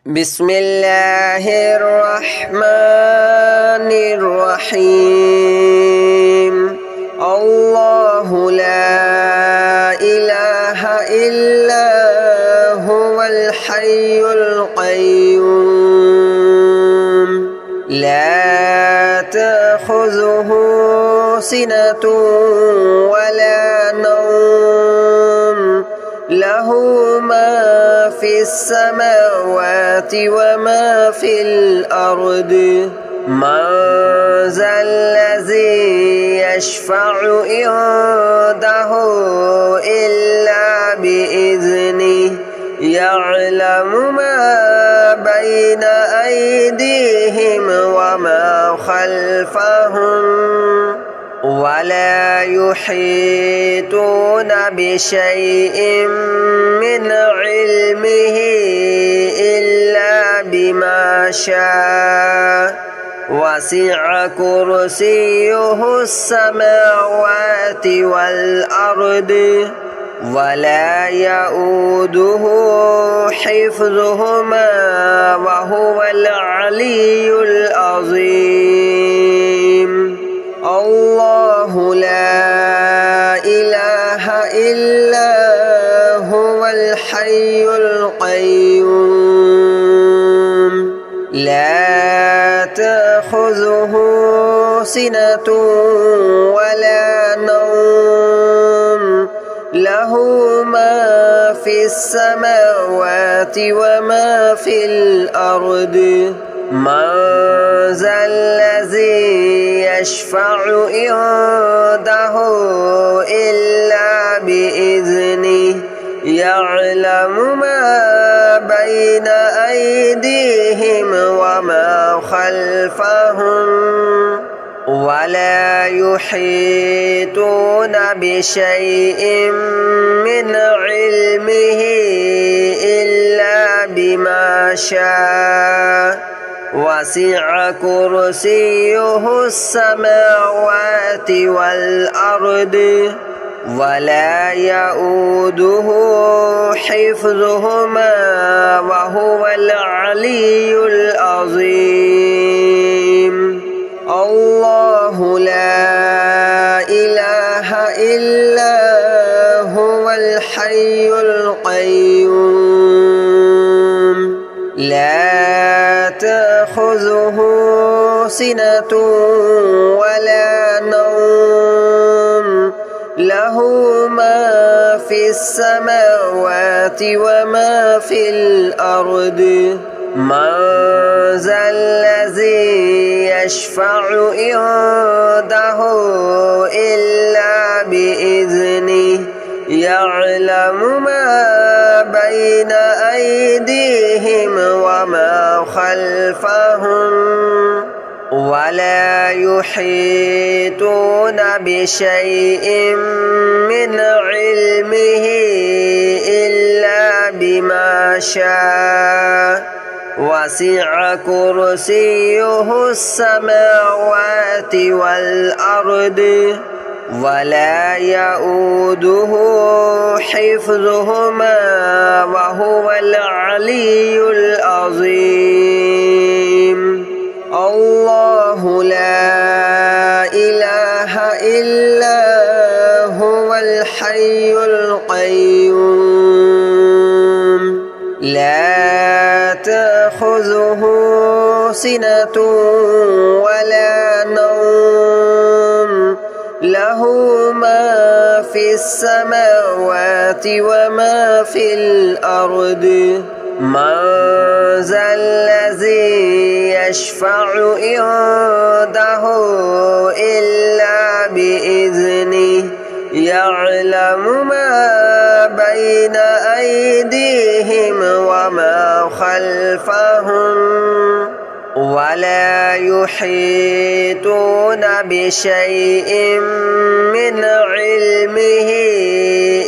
بسم الله الرحمن الرحيم الله لا إله إلا هو الحي القيوم لا تأخذه سنة ولا نوم له ما في السماوات وما في الأرض من ذا الذي يشفع عنده إلا بإذنه يعلم ما بين أيديهم وما خلفهم ولا يحيطون بشيء من علمه إلا بما شاء وسع كرسيه السماوات والأرض ولا يؤوده حفظهما وهو العلي العظيم الله لا إله إلا هو الحي القيوم لا تأخذه سنة ولا نوم له ما في السماوات وما في الأرض من ذا الذي يشفع عنده إلا بإذنه يعلم ما بين أيديهم وما خلفهم ولا يحيطون بشيء من علمه إلا بما شاء وسع كرسيه السماوات والأرض ولا يؤوده حفظهما وهو العلي العظيم الله لا إله إلا هو الحي القيوم لا تأخذه سنة ولا نوم له ما في السماوات وما في الأرض من ذا الذي يشفع عنده إلا بإذنه يعلم ما بين أيديهم وما خلفهم ولا يحيطون بشيء من علمه إلا بما شاء وسع كرسيه السماوات والأرض ولا يؤوده حفظهما وهو العلي العظيم الله لا إله إلا هو الحي القيوم لا تأخذه سنة ولا نوم له ما في السماوات وما في الأرض من ذا الذي يشفع عنده إلا بإذنه يعلم ما بين أيديهم وما خلفهم ولا يحيطون بشيء من علمه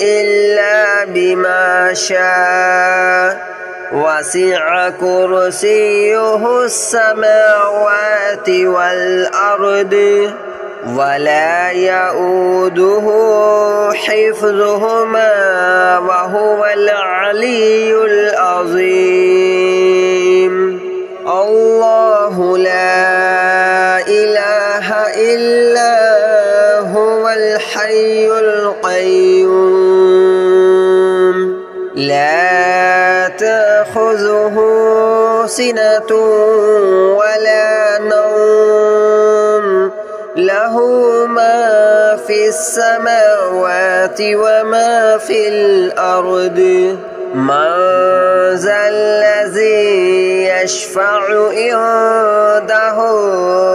إلا بما شاء وسع كرسيه السماوات والأرض ولا يؤوده حفظهما وهو العلي العظيم. تأخذه سنة ولا نوم له ما في السماوات وما في الأرض من ذا الذي يشفع عنده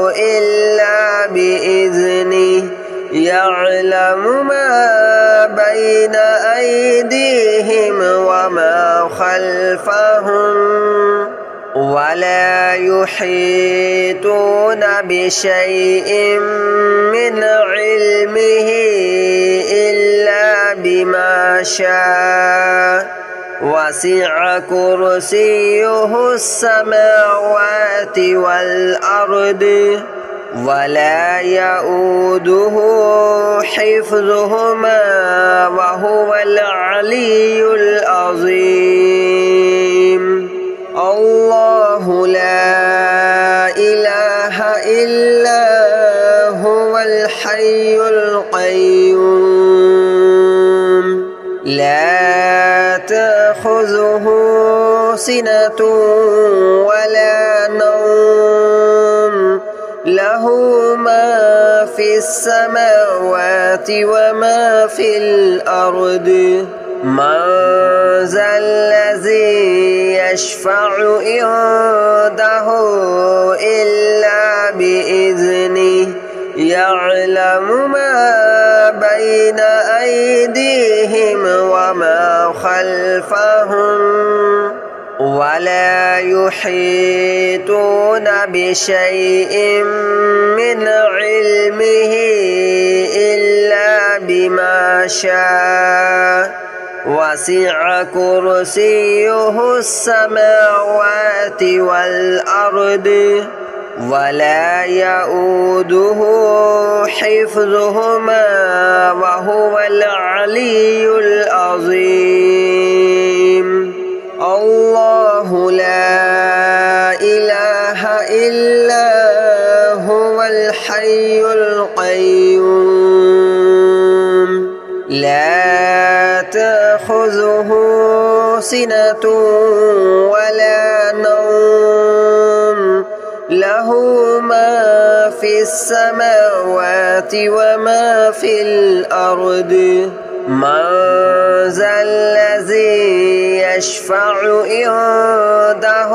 إلا بإذنه يعلم ما بين أيديهم وما خلفهم ولا يحيطون بشيء من علمه إلا بما شاء وسع كرسيه السماوات والأرض ولا يؤوده حفظهما وهو العلي العظيم الله لا إله إلا هو الحي القيوم لا تأخذه سنة ولا نوم له ما في السماوات وما في الأرض من ذا الذي يشفع عنده إلا بإذنه يعلم ما بين أيديهم وما خلفهم ولا يحيطون بشيء من علمه إلا بما شاء وسع كرسيه السماوات والأرض ولا يؤوده حفظهما وهو العلي العظيم الله لا إله إلا هو الحي القيوم لا تأخذه سنة ولا نوم له ما في السماوات وما في الأرض من ذا الذي يشفع عنده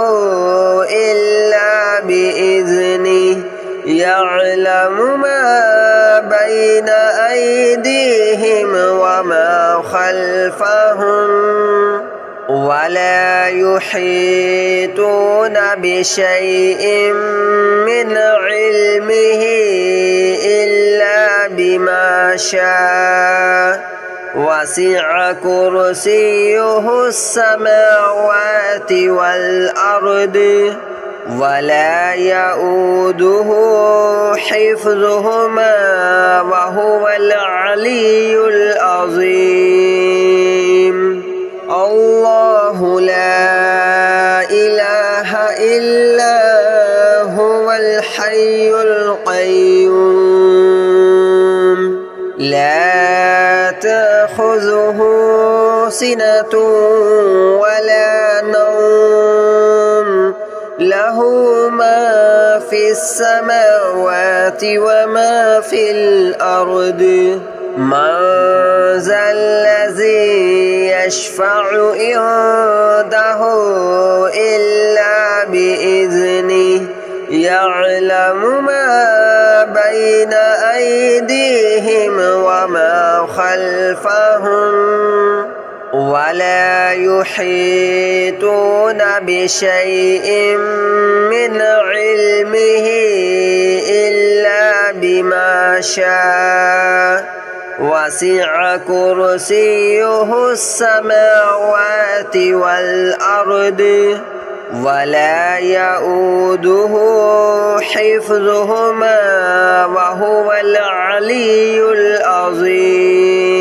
إلا بإذنه يعلم ما بين أيديهم وما خلفهم ولا يحيطون بشيء من علمه إلا بما شاء وسع كرسيه السماوات والأرض ولا يؤوده حفظهما وهو العلي العظيم الله لا إله إلا هو الحي القيوم لا تأخذه سنة ولا نوم له ما في السماوات وما في الأرض من ذا الذي يشفع عنده إلا بإذنه يعلم ما بين أيديهم وما خلفهم ولا يحيطون بشيء من علمه إلا بما شاء وسع كرسيه السماوات والأرض ولا يؤوده حفظهما وهو العلي العظيم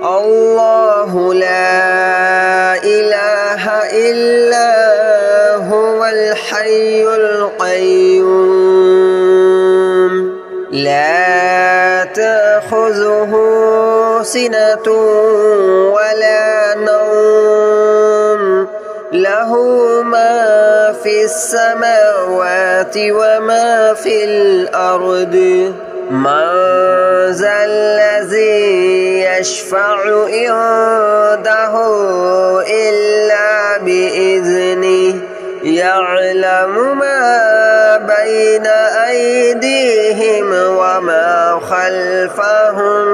الله لا إله إلا هو الحي القيوم لا تأخذه سنة ولا نوم له ما في السماوات وما في الأرض من ذا الذي يشفع عنده إلا بإذنه يعلم ما بين أيديهم وما خلفهم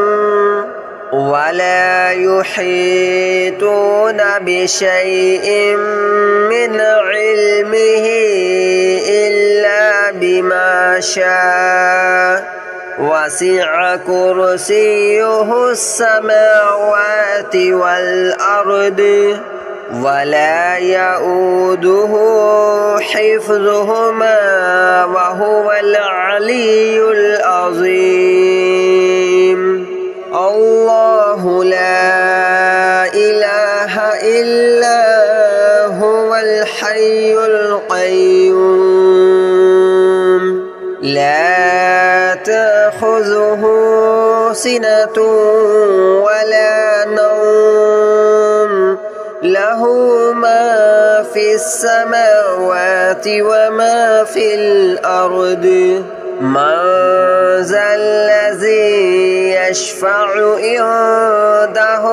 ولا يحيطون بشيء من علمه إلا بما شاء وسع كرسيه السماوات والأرض ولا يؤوده حفظهما وهو العلي العظيم الله لا إله إلا هو الحي القيوم لا تأخذه سنة ولا نوم له ما في السماوات وما في الأرض من ذا الذي يشفع عنده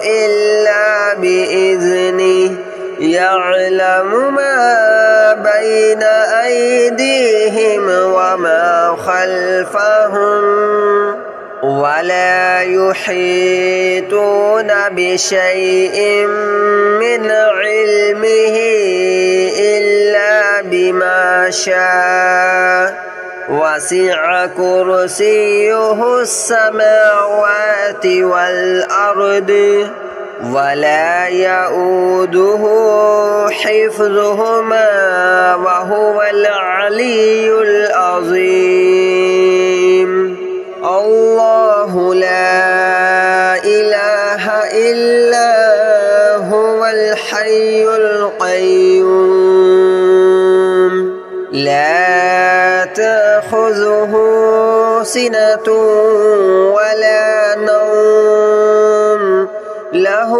إلا بإذنه يعلم ما بين أيديهم وما خلفهم ولا يحيطون بشيء من علمه إلا بما شاء وسع كرسيه السماوات والأرض ولا يؤوده حفظهما وهو العلي العظيم الله لا إله إلا هو الحي القيوم لا تأخذه سنة ولا نوم له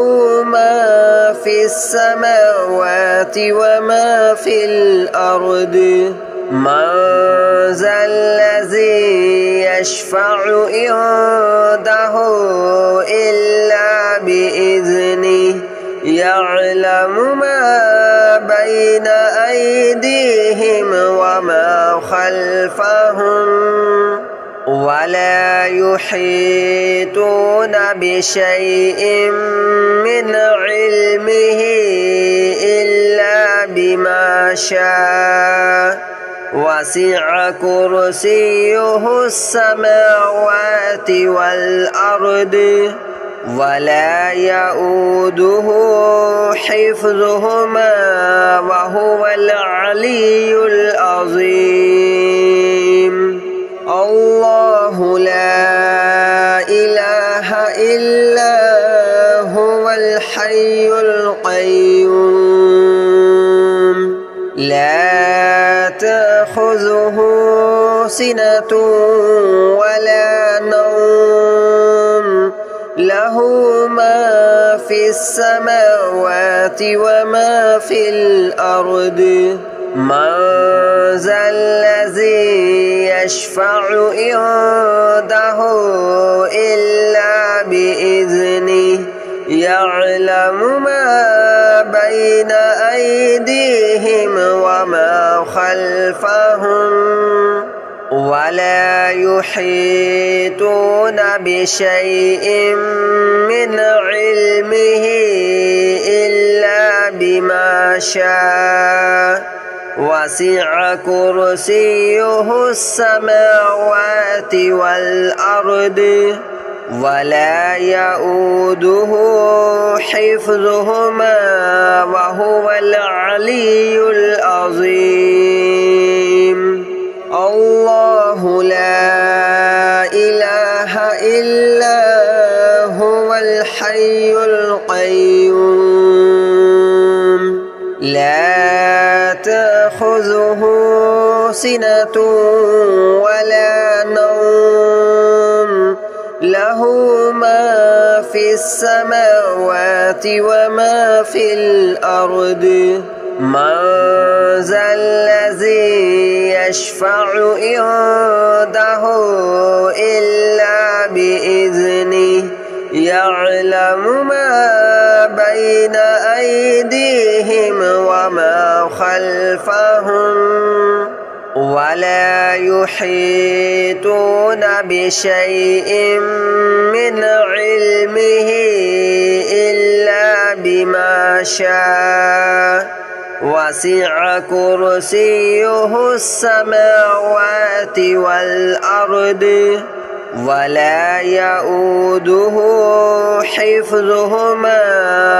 ما في السماوات وما في الأرض من ذا الذي يشفع عنده إلا بإذنه يعلم ما بين أيديهم وما خلفهم ولا يحيطون بشيء من علمه إلا بما شاء وسع كرسيه السماوات والأرض ولا يؤوده حفظهما وهو العلي العظيم الله لا إله إلا هو الحي القيوم لا تأخذه سنة ولا نوم له ما في السماوات وما في الأرض من ذا الذي يشفع عنده إلا بإذنه يعلم ما بين أيديهم وما خلفهم ولا يحيطون بشيء من علمه إلا بما شاء وسع كرسيه السماوات والأرض ولا يؤوده حفظهما وهو العلي العظيم الله لا إله إلا هو الحي القيوم لا تأخذه سنة ولا نوم له ما في السماوات وما في الأرض من ذا الذي يشفع عنده إلا بإذنه يعلم ما بين أيديهم وما خلفهم ولا يحيطون بشيء من علمه إلا بما شاء وسع كرسيه السماوات والأرض ولا يؤوده حفظهما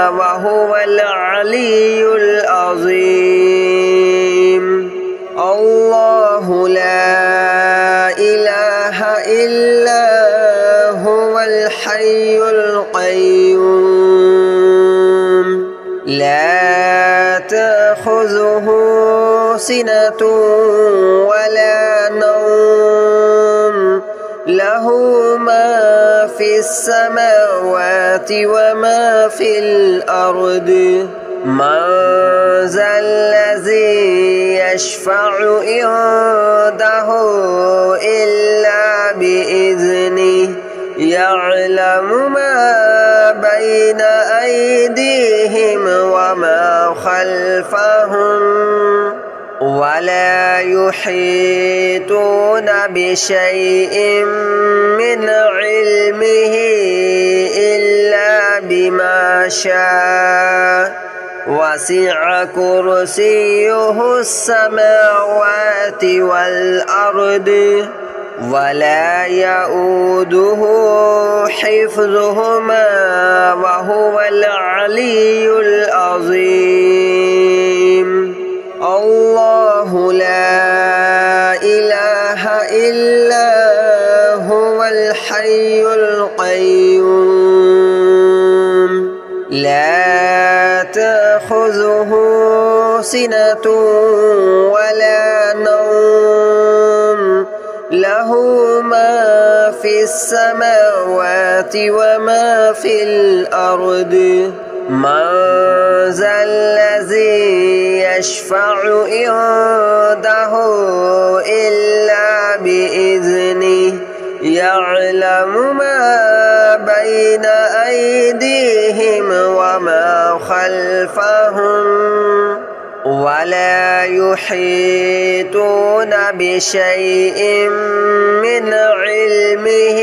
وهو العلي العظيم الله لا إله إلا هو الحي القيوم لا تأخذه سنة ولا نوم له ما في السماوات وما في الأرض من ذا الذي يشفع عنده إلا بإذنه يعلم ما بين أيديهم وما خلفهم ولا يحيطون بشيء من علمه إلا بما شاء وسع كرسيه السماوات والأرض ولا يؤوده حفظهما وهو العلي العظيم الله لا إله إلا هو الحي القيوم لا تأخذه سنة ولا نوم له ما في السماوات وما في الأرض من ذا الذي يشفع عنده إلا بإذنه يعلم ما بين أيديهم وما خلفهم ولا يحيطون بشيء من علمه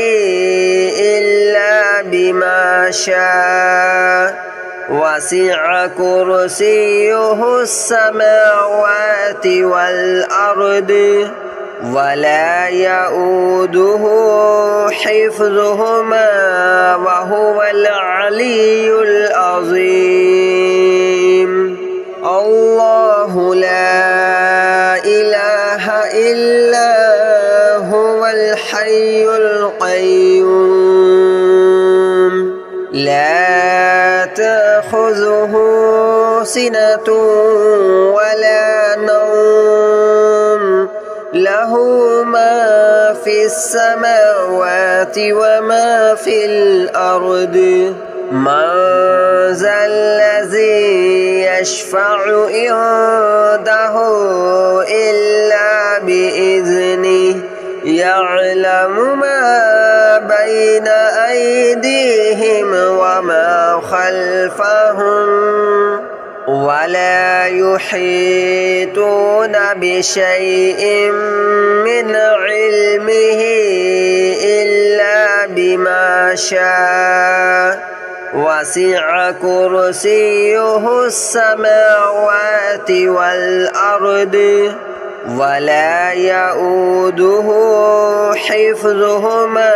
إلا بما شاء وسع كرسيه السماوات والأرض ولا يؤوده حفظهما وهو العلي العظيم الله لا إله إلا هو الحي القيوم لا تأخذه سنة ولا نوم له ما في السماوات وما في الأرض من ذا الذي يشفع عنده إلا بإذنه يعلم ما بين أيديهم وما خلفهم ولا يحيطون بشيء من علمه إلا بما شاء وسع كرسيه السماوات والأرض ولا يؤوده حفظهما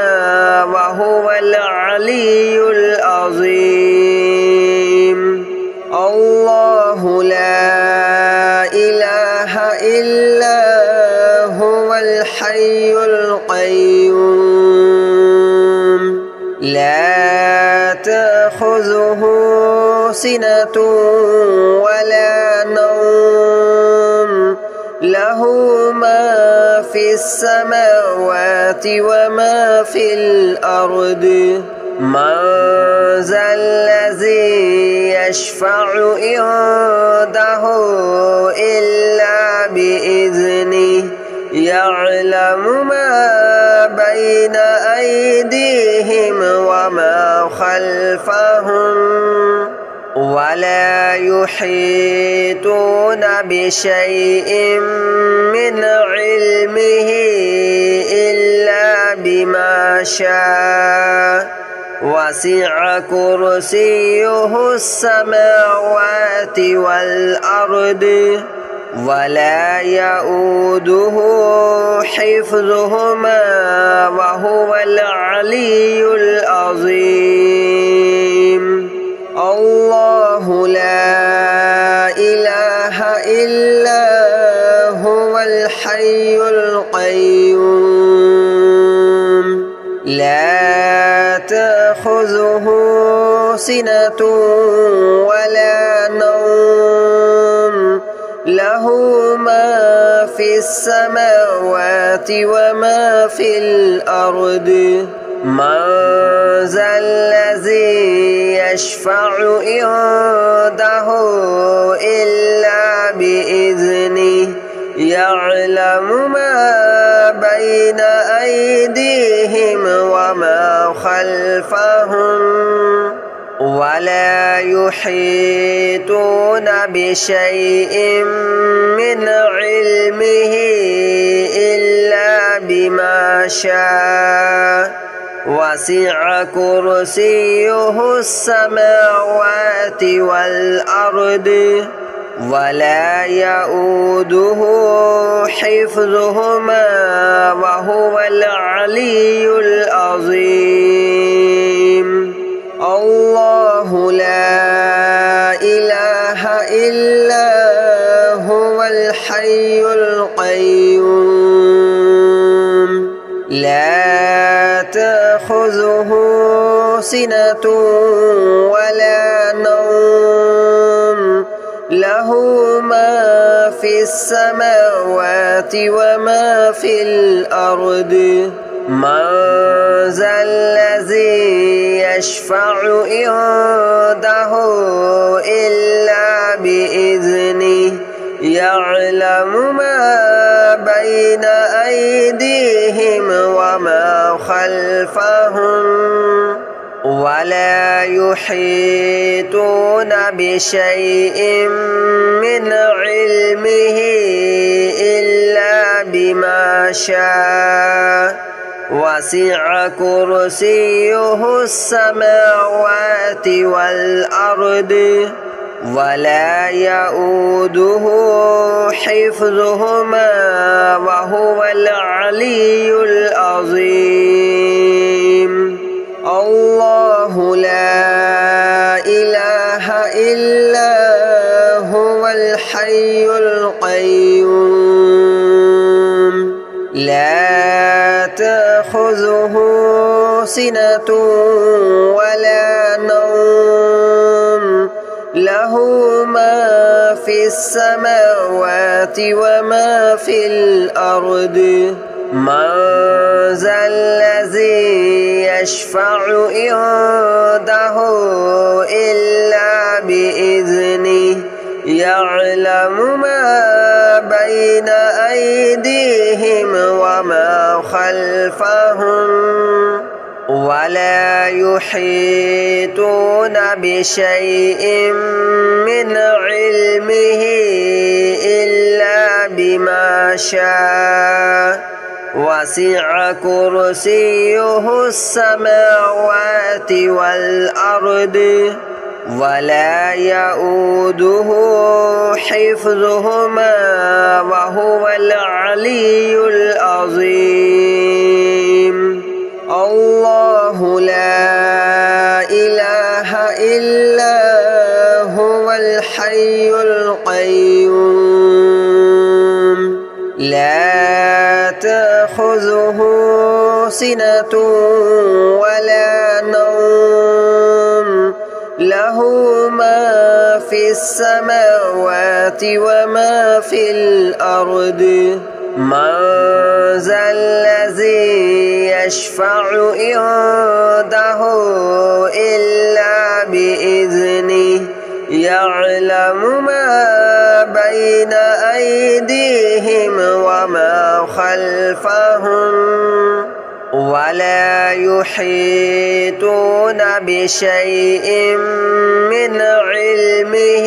وهو العلي العظيم الله لا إله إلا هو الحي القيوم لا تأخذه سنة ولا نوم له ما في السماوات وما في الأرض من ذا الذي يشفع عنده إلا بإذنه يعلم ما بين أيديهم وما خلفهم ولا يحيطون بشيء من علمه إلا بما شاء وسع كرسيه السماوات والأرض ولا يؤوده حفظهما وهو العلي العظيم الله لا إله إلا هو الحي القيوم لا تأخذه سنة ولا نوم له ما في السماوات وما في الأرض من ذا الذي يشفع عنده إلا بإذنه يعلم ما بين أيديهم وما خلفهم ولا يحيطون بشيء من علمه إلا بما شاء وسع كرسيه السماوات والأرض ولا يؤوده حفظهما وهو العلي العظيم الله لا إله إلا هو الحي القيوم لا تأخذه سنة ولا نوم له ما في السماوات وما في الأرض من ذا الذي يشفع عنده إلا بإذنه يعلم ما بين أيديهم وما خلفهم ولا يحيطون بشيء من علمه إلا بما شاء وسع كرسيه السماوات والأرض ولا يؤوده حفظهما وهو العلي العظيم الله لا إله إلا هو الحي القيوم لا تأخذه سنة ولا نوم له ما في السماوات وما في الأرض من ذا الذي يشفع عنده إلا بإذنه يعلم ما بين أيديهم وما خلفهم ولا يحيطون بشيء من علمه إلا بما شاء وسع كرسيه السماوات والأرض ولا يؤوده حفظهما وهو العلي العظيم الله لا إله إلا هو الحي القيوم لا تأخذه سنة ولا نوم له ما في السماوات وما في الأرض من ذا الذي يشفع عنده إلا بإذنه يعلم ما بين أيديهم وما خلفهم ولا يحيطون بشيء من علمه